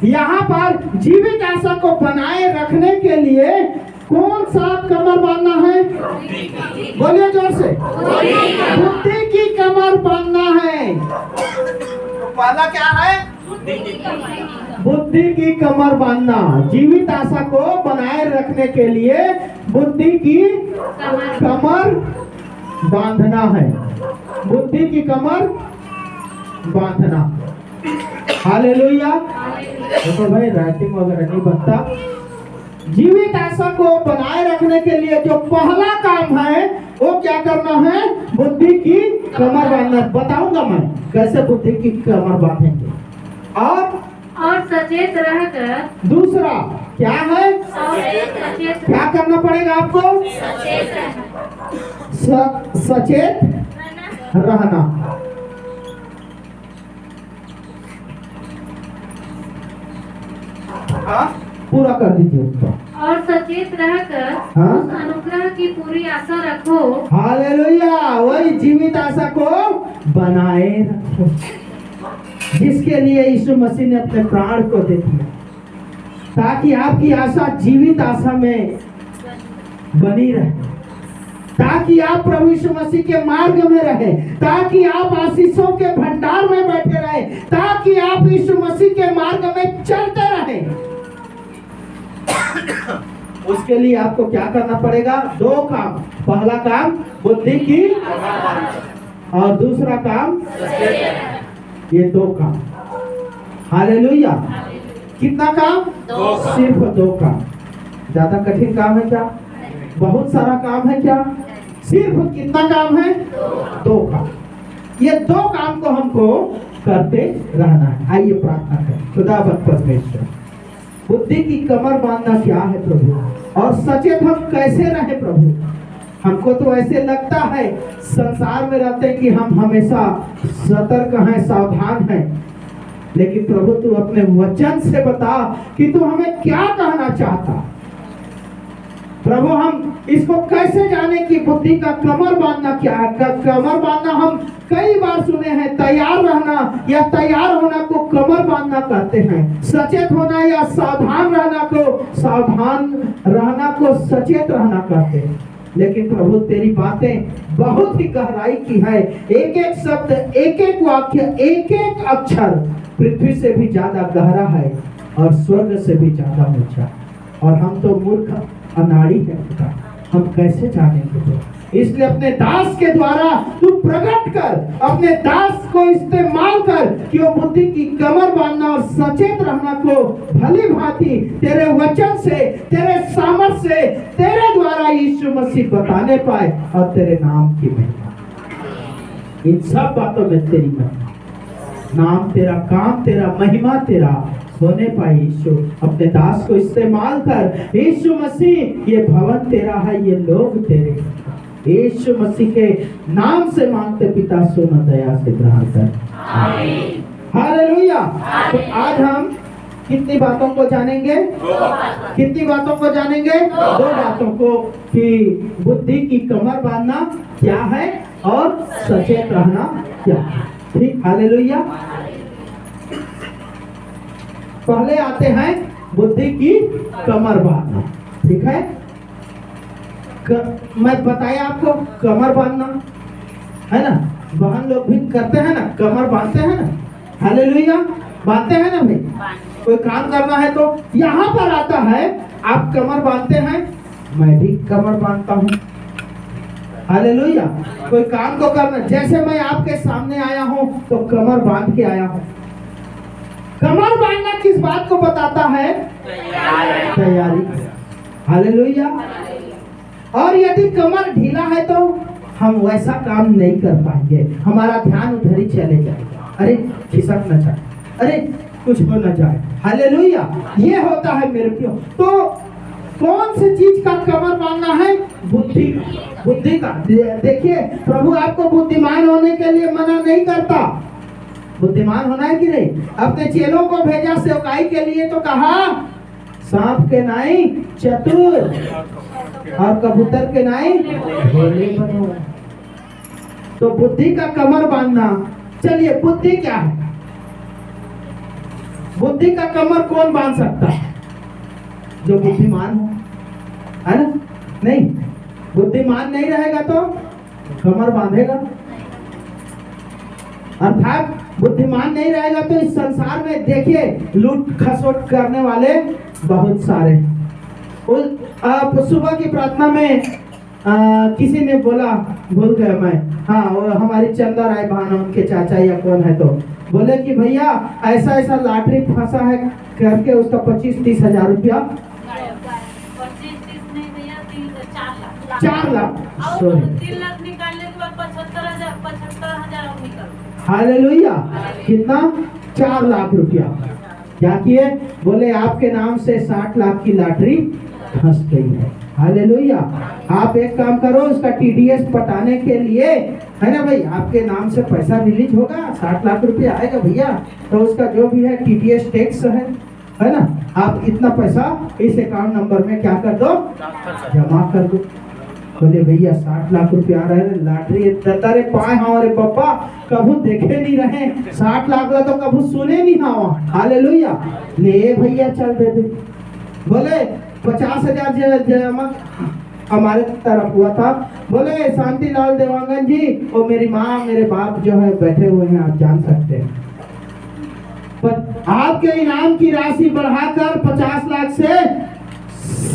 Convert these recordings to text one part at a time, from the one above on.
यहाँ पर जीवित आशा को बनाए रखने के लिए कौन सा कमर बांधना है? बोलिए जोर से। बुद्धि की कमर बांधना है। तो पहला क्या है? बुद्धि की कमर बांधना। जीवित आशा को बनाए रखने के लिए बुद्धि की कमर बांधना है। बुद्धि की कमर बांधना। हालेलुया। तो भाई राइटिंग वगैरह नहीं बनता। जीवित आशा को बनाए रखने के लिए जो पहला काम है वो क्या करना है? बुद्धि की कमर बांधना। बताऊंगा मैं कैसे बुद्धि की कमर बांधेंगे। और सचेत रहकर। दूसरा क्या है? सचेत क्या करना पड़ेगा आपको? सचेत रहना। पूरा कर दीजिए उसको। और सचेत रहकर उस अनुग्रह की पूरी आशा रखो। हालेलुया। वही जीवित आशा को बनाए रखो जिसके लिए यीशु मसीह ने अपने प्राण को दे दिया, ताकि आपकी आशा जीवित आशा में बनी रहे, ताकि आप प्रभु यीशु मसीह के मार्ग में रहे, ताकि आप आशीषों के भंडार में बैठे रहे, ताकि आप यीशु मसीह के मार्ग में चलते रहे। उसके लिए आपको क्या करना पड़ेगा? दो काम। पहला काम बुद्धि की और दूसरा काम ये दो काम। हालेलुया। कितना काम? सिर्फ दो काम। ज्यादा कठिन काम है क्या? बहुत सारा काम है क्या? सिर्फ कितना काम है? दो काम। ये दो काम को हमको करते रहना है। आइए प्रार्थना करें। खुदावंद परमेश्वर, बुद्धि की कमर बांधना क्या है प्रभु, और सचेत हम कैसे रहे प्रभु? हमको तो ऐसे लगता है संसार में रहते कि हम हमेशा सतर्क हैं, सावधान हैं, लेकिन प्रभु तू अपने वचन से बता कि तू हमें क्या कहना चाहता। प्रभु हम इसको कैसे जाने कि बुद्धि का कमर बांधना क्या है? कमर बांधना हम कई बार सुने हैं, तैयार रहना या तैयार होना को कमर बांधना कहते हैं। सचेत होना या सावधान रहना को, सावधान रहना को सचेत रहना कहते हैं। लेकिन प्रभु तेरी बातें बहुत ही गहराई की है। एक एक शब्द, एक एक वाक्य, एक एक अक्षर पृथ्वी से भी ज्यादा गहरा है और स्वर्ग से भी ज्यादा ऊंचा। और हम तो मूर्ख अनाड़ी है, हम कैसे जानेंगे तो? इसलिए अपने दास के द्वारा तू प्रकट कर, अपने दास को इस्तेमाल कर कि वो बुद्धि की कमर बांधना और सचेत रहना को भली भांति तेरे वचन से, तेरे सामर्थ्य से, तेरे द्वारा यीशु मसीह बताने पाए और तेरे नाम की महिमा। इन सब बातों में तेरी महिमा, नाम तेरा, काम तेरा, महिमा तेरा होने पाए। यीशु अपने दास को इस्तेमाल कर। यीशु मसीह ये भवन तेरा है, ये लोग तेरे हैं। यीशु मसीह के नाम से मांगते पिता, सुनो दया से ग्रहण कर। हालेलुया। तो आज हम कितनी बातों को जानेंगे? कितनी बातों को जानेंगे? दो बातों को, कि बुद्धि की कमर बांधना क्या है और सचेत रहना क्या है। ठीक, हालेलुया। पहले आते हैं बुद्धि की कमर बांधना। ठीक है, मैं बताया आपको कमर बांधना है ना, बहन लोग भी करते हैं ना, कमर बांधते हैं ना। हालेलुया, बांधते हैं ना भाई। कोई काम करना है तो यहाँ पर आता है, आप कमर बांधते हैं, मैं भी कमर बांधता हूँ। हालेलुया। कोई काम को करना, जैसे मैं आपके सामने आया हूँ तो कमर बांध के आया हूँ। कमर बांधना किस बात को बताता है? तैयारी। हालेलुया। और यदि कमर ढीला है तो हम वैसा काम नहीं कर पाएंगे, हमारा ध्यान उधर ही चले जाएगा। अरे खिसक न जाए, अरे कुछ हो न जाए। हालेलुया। ये होता है मेरे प्रियो। तो कौन सी चीज का कमर बांधना है? बुद्धि का। बुद्धि का। देखिए, प्रभु आपको बुद्धिमान होने के लिए मना नहीं करता। बुद्धिमान होना है कि नहीं? अपने चेलों को भेजा सेवकाई के लिए तो कहा, सांप के नाई चतुर और कबूतर के नाई भोले बनो। तो बुद्धि का कमर बांधना। चलिए, बुद्धि क्या है? बुद्धि का कमर कौन बांध सकता है? जो बुद्धिमान हो, है ना? नहीं, बुद्धिमान नहीं रहेगा तो कमर बांधेगा। अर्थात बुद्धिमान नहीं रहेगा तो इस संसार में देखिए लूट खसोट करने वाले बहुत सारे। सुबह की प्रार्थना में किसी ने बोला, भूल गया मैं, हाँ वो हमारी चंदा राय बहन, उनके चाचा या कौन है, तो बोले कि भैया ऐसा ऐसा लॉटरी फंसा है करके उसका 25-30 हजार रुपया, 4 लाख 3 लाख निकालने के बाद 75,000 और निकल। हालेलुया। कितना? 4 लाख रुपया। क्या किए? बोले आपके नाम से 60 लाख की लॉटरी फंस गई है। हालेलुया। आप एक काम करो, उसका टीडीएस पटाने के लिए, है ना भाई, आपके नाम से पैसा रिलीज होगा, 60 लाख रुपया आएगा भैया, तो उसका जो भी है टीडीएस टैक्स है ना, आप इतना पैसा इस अकाउंट नंबर में क्या कर दो, जमा कर दो। बोले भैया 60 लाख रुपया आ रहा है लॉटरी, तारे पाए हमारे पापा कभू देखे नहीं रहे, 60 लाख ला तो कभू सुने नहीं हवा। हालेलुया। ले भैया चल दे दे। बोले 50,000 जमा हमारे तरफ हुआ था। बोले शांति लाल देवांगन जी और मेरी माँ मेरे बाप जो है बैठे हुए हैं, आप जान सकते हैं, पर आपके इनाम की राशि बढ़ाकर 50 लाख से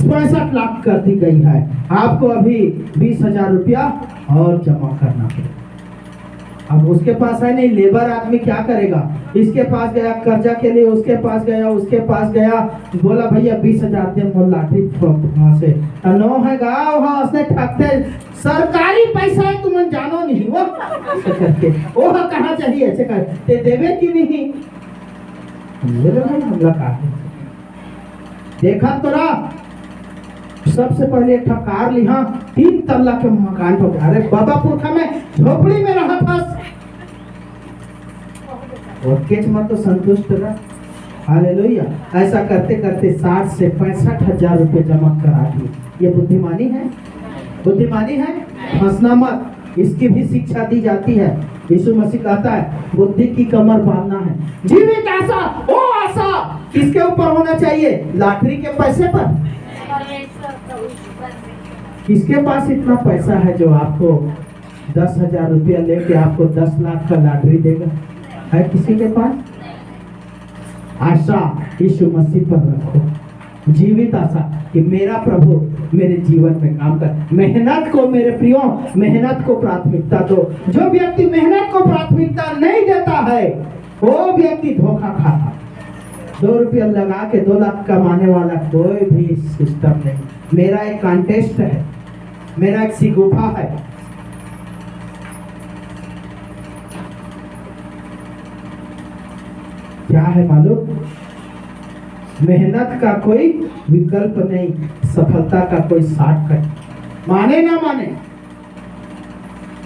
65 लाख कर दी गई है। आपको अभी 20,000 रुपया और जमा करना पड़ेगा। अब उसके पास है नहीं, लेबर आदमी क्या करेगा, इसके पास गया कर्जा के लिए, उसके पास गया, उसके पास गया, बोला भैया 20,000 दे, मोल लाठी वहां से नो है गाँव, हाँ उसने ठगते, सरकारी पैसा है तुम जानो नहीं वो करके वो कहाँ चाहिए ऐसे कर देवे की नहीं। देखा तोरा सबसे पहले ठकार लिहा 3 तल्ला के मकान पर, अरे बाबा पुरखा में झोपड़ी में रहा था और केच मत तो संतुष्ट रहा। हालेलुया। ऐसा करते करते 60 से 65 हजार रुपए जमा करा दिए। ये बुद्धिमानी है? बुद्धिमानी है? फंसना मत, इसकी भी शिक्षा दी जाती है। यीशु मसीह कहता है बुद्धि की कमर बांधना है। जीवित आशा, वो आशा किसके ऊपर होना चाहिए? लॉटरी के पैसे पर? किसके पास इतना पैसा है जो आपको 10,000 रुपया लेके आपको 10 लाख का लॉटरी देगा? है किसी के पास? आशा यीशु मसीह पर रखो, जीवित आशा कि मेरा प्रभु मेरे जीवन में काम कर। मेहनत को, मेरे प्रियो, मेहनत को प्राथमिकता दो। जो व्यक्ति मेहनत को प्राथमिकता नहीं देता है वो व्यक्ति धोखा खाता। 2 रुपया लगा के 2 लाख कमाने वाला कोई भी सिस्टम नहीं। मेरा एक कॉन्टेस्ट है, मेरा एक सिगुफा है। क्या है मालूम? मेहनत का कोई विकल्प नहीं, सफलता का कोई शॉर्टकट। माने ना माने,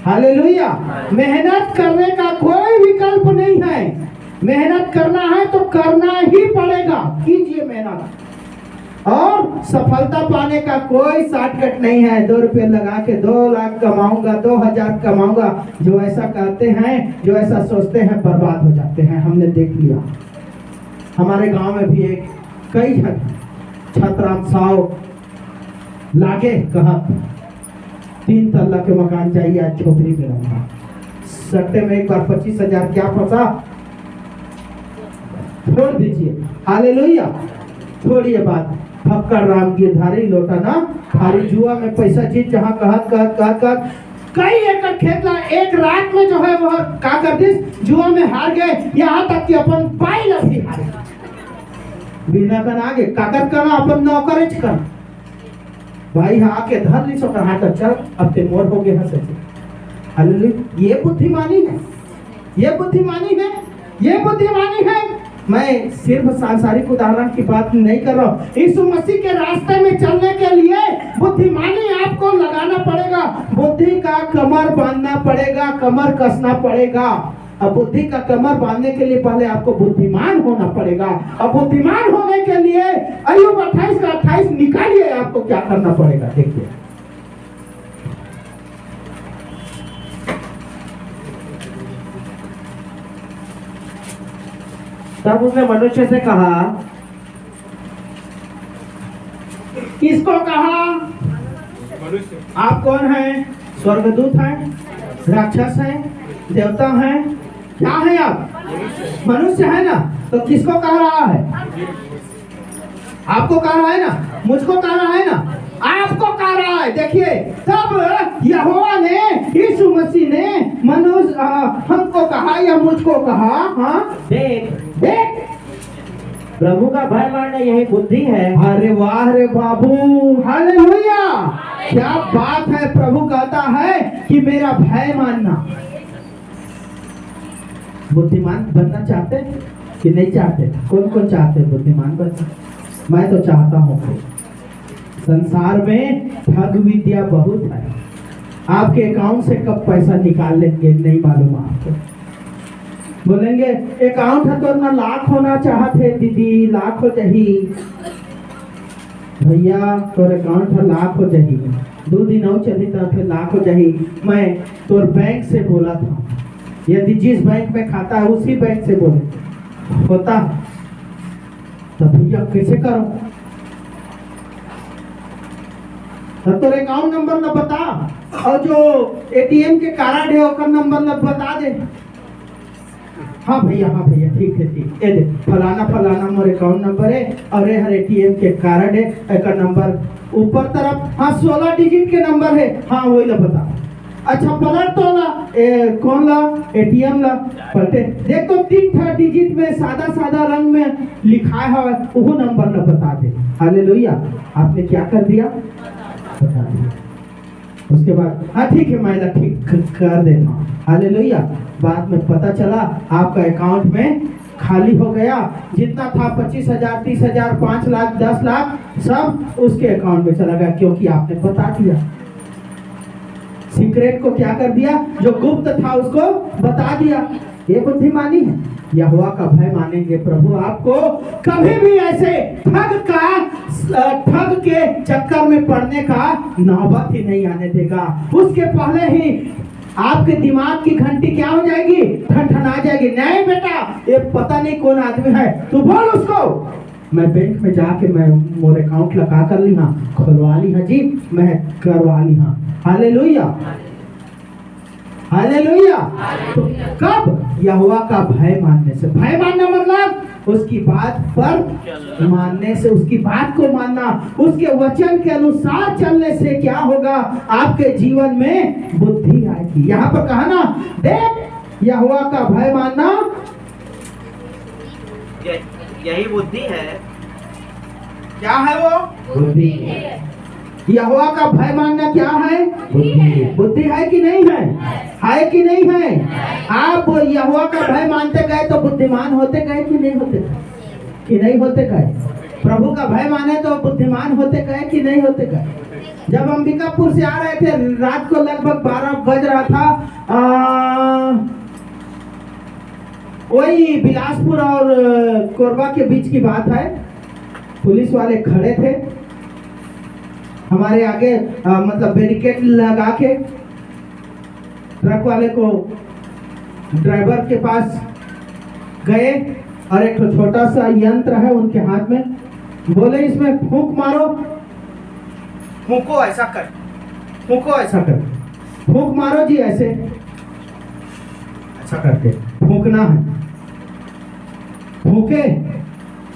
हालेलुया। मेहनत करने का कोई विकल्प नहीं है। मेहनत करना है तो करना ही पड़ेगा, कीजिए मेहनत। और सफलता पाने का कोई शॉर्टकट नहीं है। 2 रुपये लगा के 2 लाख कमाऊंगा, 2,000 कमाऊंगा। जो ऐसा करते हैं, जो ऐसा सोचते हैं, बर्बाद हो जाते हैं। हमने देख लिया हमारे गांव में भी एक कई छतराम साव लागे कहा 3 तल्ला के मकान चाहिए, आज छोकरी में रहूंगा। सट्टे में एक बार 25,000 क्या फंसा, छोड़ दीजिए। हालेलुया। छोड़िए बात। फक्कर राम गिरधारी लोटा ना खारी, जुआ में पैसा जीत जहाँ कहत कई एकड़ खेत ला एक रात में जो है वह का करते जुआ में हार गए, यहाँ तक कि अपन पाइल भी हार गए। बिना कर आगे काकत करना अपन नौकरेज कर भाई, हाँ के धर ली सो कर हाथ चल अब ते मोर हो गए हंसे। हालेलुया। ये बुद्धिमानी है, ये बुद्धिमानी है, ये बुद्धिमानी है। मैं सिर्फ सांसारिक उदाहरण की बात नहीं कर रहा हूँ। यीशु मसीह के रास्ते में चलने के लिए बुद्धिमानी आपको लगाना पड़ेगा। बुद्धि का कमर बांधना पड़ेगा, कमर कसना पड़ेगा। अब बुद्धि का कमर बांधने के लिए पहले आपको बुद्धिमान होना पड़ेगा। अब बुद्धिमान होने के लिए अय्यूब 28 का 28 निकालिए, आपको क्या करना पड़ेगा देखिए। तब उसने मनुष्य से कहा, किसको कहा? आप कौन हैं? स्वर्गदूत हैं, राक्षस हैं, देवता हैं, क्या है आप? मनुष्य है ना, तो किसको कह रहा है? आपको कह रहा है ना, मुझको कह रहा है ना, आपको कह रहा है। देखिए, तब यहोवा ने, यीशु मसीह ने मनुष्य हमको कहा या मुझको कहा, हाँ देख देख, प्रभु का भय मानना यही बुद्धि है। अरे वाह रे बाबू, हालेलुया, क्या बात है। प्रभु कहता है कि मेरा भय मानना। बुद्धिमान बनना चाहते कि नहीं चाहते? कौन कौन चाहते बुद्धिमान बनना? मैं तो चाहता हूँ। संसार में ठग विद्या बहुत है। आपके अकाउंट से कब पैसा निकाल लेंगे नहीं मालूम आपको। बोलेंगे अकाउंट है तो ना लाख होना चाहते दीदी, लाख हो चाहिए भैया, तोर अकाउंट है लाख हो चाहिए, 2 दिन और चली तो फिर लाख हो चाहिए। मैं तोर बैंक से बोला था, यदि जिस बैंक में खाता है उसी बैंक से बोले होता, तो भैया कैसे करो? तो तोर अकाउंट नंबर न बता, और जो एटीएम के कार्ड है उसका नंबर न बता दे। हाँ भैया ठीक है ठीक, ये दे फलाना फलाना मोर अकाउंट नंबर है और ये हर एटीएम के कार्ड है, एक नंबर ऊपर तरफ, हाँ 16 डिजिट के नंबर है, हाँ वही ला बता। अच्छा पलट तो ला, कौन ला? एटीएम ला पलटे, देख तो 3 डिजिट में सादा सादा रंग में लिखा है, वो नंबर ला बता दे। हालेलुया, आपने क्या कर दिया? बता दिया। उसके बाद हाँ ठीक है मैं ठीक कर देना। हालेलुया, बाद में पता चला आपका अकाउंट में खाली हो गया, जितना था 25,000, 30,000, 5 लाख, 10 लाख सब उसके अकाउंट में चला गया, क्योंकि आपने बता दिया। सीक्रेट को क्या कर दिया? जो गुप्त था उसको बता दिया। ये बुद्धिमानी है। यहोवा का भय मानेंगे, प्रभु आपको कभी भी ऐसे ठग के चक्कर में पड़ने का नौबत ही नहीं आने देगा। उसके पहले ही आपके दिमाग की घंटी क्या हो जाएगी? ठनठना जाएगी। नहीं बेटा, ये पता नहीं कौन आदमी है, तू बोल उसको। मैं बैंक में जाके मैं मोर अकाउंट लगा कर ली, हाँ खुलवा ली, हाँ जी मैं करवा ली, हाँ। Hallelujah, hallelujah. तो कब? यहोवा का भय मानने से। भय मानना मतलब उसकी बात पर मानने से, उसकी बात को मानना, उसके वचन के अनुसार चलने से क्या होगा? आपके जीवन में बुद्धि आएगी। यहाँ पर कहा ना, देख यहोवा का भय मानना यही बुद्धि है। क्या है वो? बुद्धि। यहोवा का भय मानना क्या है? बुद्धि। बुद्धि है कि नहीं है? है कि नहीं है? आप यहोवा का भय मानते गए तो बुद्धिमान होते गए कि नहीं होते गए? कि नहीं होते गए? प्रभु का भय माने तो बुद्धिमान होते गए कि नहीं होते गए? जब अंबिकापुर से आ रहे थे, रात को लगभग 12 बज रहा था, वही बिलासपुर और कोरबा के बीच की बात है। पुलिस वाले खड़े थे हमारे आगे, मतलब बैरिकेड लगा के। ट्रक वाले को ड्राइवर के पास गए और एक छोटा सा यंत्र है उनके हाथ में, बोले इसमें फूंक मारो, फूंको ऐसा कर, फूंको ऐसा कर, फूंक मारो जी ऐसे, ऐसा करके फूंकना है। फूंके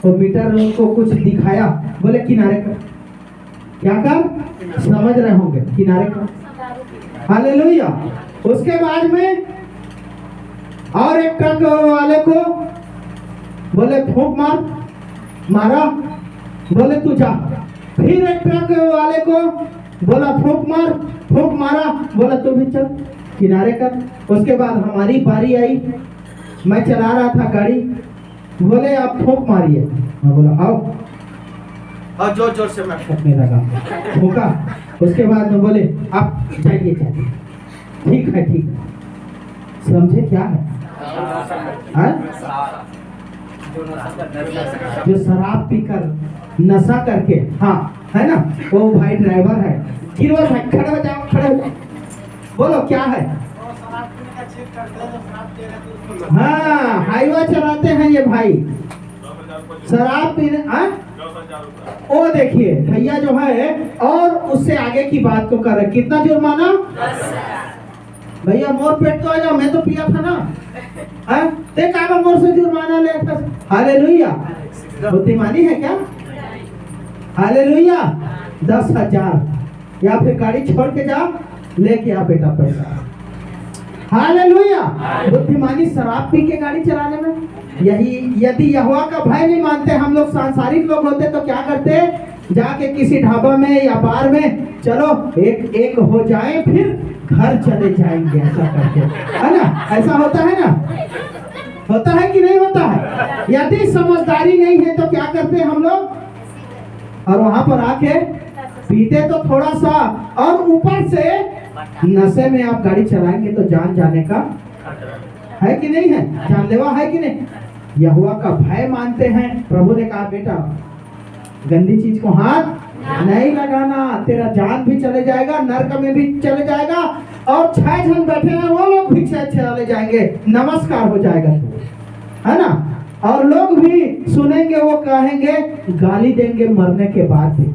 और मीटर को कुछ दिखाया, बोले किनारे कर। क्या कर? समझ रहे होंगे, किनारे कर। हालेलुया। उसके बाद में और एक ट्रक वाले को बोले फूंक मार, मारा, बोले तू जा। फिर एक ट्रक वाले को बोला फूंक मार, फूंक मारा, बोला तू भी चल, किनारे कर। उसके बाद हमारी बारी आई, मैं चला रहा था गाड़ी, बोले आप फूंक मारिए। मैं बोला आओ, और जोर जोर से मैं फूंकने लगा, फूंका। उसके बाद में बोले आप जाइए जाइए। ठीक है ठीक है। समझे क्या है? जो शराब पीकर नशा करके, हाँ है ना, वो भाई ड्राइवर है। गिरवर भाई खड़े हो जाओ, खड़े हो जाओ, बोलो क्या है? हाँ हाईवा चलाते हैं ये भाई। शराब पीने वो देखिए भैया जो है और उससे आगे की बात को कर रहे, कितना जुर्माना? भैया मोर पेट तो आ जाओ, मैं तो पिया था ना, ते का मोर से जुर्माना ले? हालेलुया, बुद्धिमानी है क्या? हालेलुया, 10,000 या फिर गाड़ी छोड़ के जा, लेके आ बेटा पैसा। हालेलुया, बुद्धिमानी शराब पी के गाड़ी चलाने में। यही यदि यहोवा का भय नहीं मानते, हम लोग सांसारिक लोग होते तो क्या करते? जाके किसी ढाबा में या बार में चलो एक एक हो जाए फिर घर चले जाएंगे, ऐसा करके, है ना? ऐसा होता है ना? होता है कि नहीं होता है? यदि समझदारी नहीं है तो क्या करते हम लोग? और वहां पर आके पीते तो थोड़ा सा, और ऊपर से नशे में आप गाड़ी चलाएंगे तो जान जाने का है कि नहीं है? जानलेवा है कि नहीं? यहोवा का भय मानते हैं। प्रभु ने कहा बेटा गंदी चीज को हाथ नहीं लगाना, तेरा जान भी चले जाएगा, नरक में भी चले जाएगा, और 6 जन बैठे हैं वो लोग भी चले जाएंगे, नमस्कार हो जाएगा तो, है ना? और लोग भी सुनेंगे, वो कहेंगे, गाली देंगे मरने के बाद भी।